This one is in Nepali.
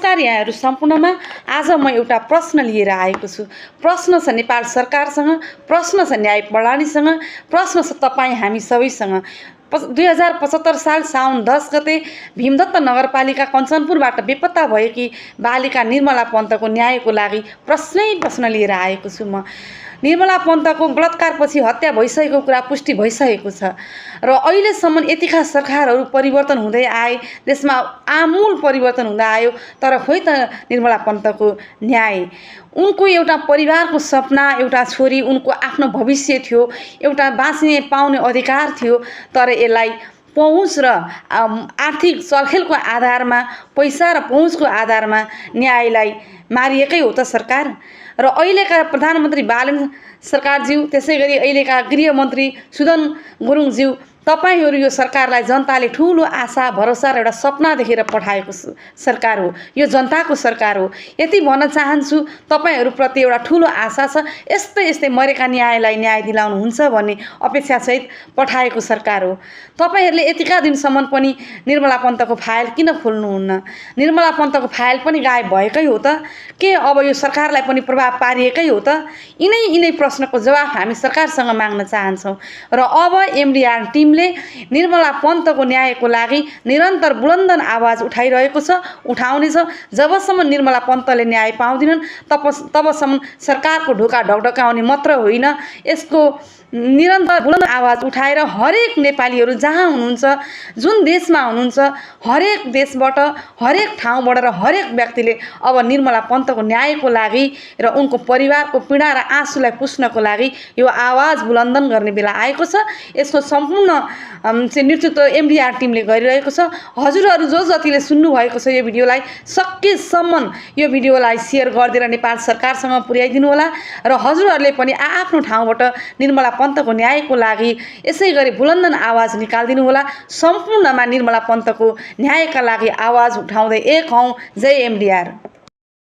नमस्कार यहाँहरू सम्पूर्णमा। आज म एउटा प्रश्न लिएर आएको छु। प्रश्न छ नेपाल सरकारसँग, प्रश्न छ न्याय प्रणालीसँग, प्रश्न छ तपाईँ हामी सबैसँग। 2075 साल साउन 10 गते भीमदत्त नगरपालिका कञ्चनपुरबाट बेपत्ता भएकी बालिका निर्मला पन्तको न्यायको लागि प्रश्न लिएर आएको छु म। निर्मला पन्तको बलात्कारपछि हत्या भइसकेको कुरा पुष्टि भइसकेको छ र अहिलेसम्म यतिका सरकारहरू परिवर्तन हुँदै आए, देशमा आमूल परिवर्तन हुँदै आयो, तर खोइ त निर्मला पन्तको न्याय। उनको एउटा परिवारको सपना, एउटा छोरी, उनको आफ्नो भविष्य थियो, एउटा बाँच्ने पाउने अधिकार थियो, तर यसलाई पहुँच र आर्थिक चलखेलको आधारमा, पैसा र पहुँचको आधारमा न्यायलाई मारिएकै हो त सरकार। र अहिलेका प्रधानमन्त्री बालेन सरकारज्यू, त्यसै गरी अहिलेका गृहमन्त्री सुदन गुरुङज्यू, तपाईहरू यो सरकारलाई जनताले ठुलो आशा भरोसा र एउटा सपना देखेर पठाएको सरकार हो। यो जनताको सरकार हो। यति भन्न चाहन्छु, तपाईहरूप्रति एउटा ठुलो आशा छ। यस्तै मरेका न्यायलाई न्याय दिलाउनुहुन्छ भन्ने अपेक्षासहित पठाएको सरकार हो। तपाईहरूले यतिका दिनसम्म पनि निर्मला पन्तको फाइल किन खोल्नुहुन्न? निर्मला पन्तको फाइल पनि गायब भएकै हो त? के अब यो सरकारलाई पनि प्रभाव पारिएकै हो त? यिनै प्रश्नको जवाफ हामी सरकारसँग माग्न चाहन्छौँ। र अब एमडीआर टिमले निर्मला पन्तको न्यायको लागि निरन्तर बुलन्दन आवाज उठाइरहेको छ, उठाउनेछ। जबसम्म निर्मला पन्तले न्याय पाउँदिनन् तबसम्म सरकारको ढोका ढकढकाउने मात्र होइन, यसको निरन्तर बुलन्द आवाज उठाएर हरेक नेपालीहरू जहाँ हुनुहुन्छ, जुन देशमा हुनुहुन्छ, हरेक देशबाट, हरेक ठाउँबाट र हरेक व्यक्तिले अब निर्मला पन्तको न्यायको लागि र उनको परिवारको पीडा र आँसुलाई पुस्नको लागि यो आवाज बुलन्दन गर्ने बेला आएको छ। यसको सम्पूर्ण नेतृत्व एमडीआर टिमले गरिरहेको छ। हजुरहरू जो जतिले सुन्नुभएको छ यो भिडियोलाई, सकेसम्म यो भिडियोलाई सेयर गरिदिएर नेपाल सरकारसँग पुर्याइदिनु होला र हजुरहरूले पनि आफ्नो ठाउँबाट निर्मला पन्तको न्यायको लागि यसै गरी बुलन्दन आवाज निकालिदिनु होला। सम्पूर्णमा निर्मला पन्तको न्यायका लागि आवाज उठाउँदै एक हौँ। जय एमडीआर।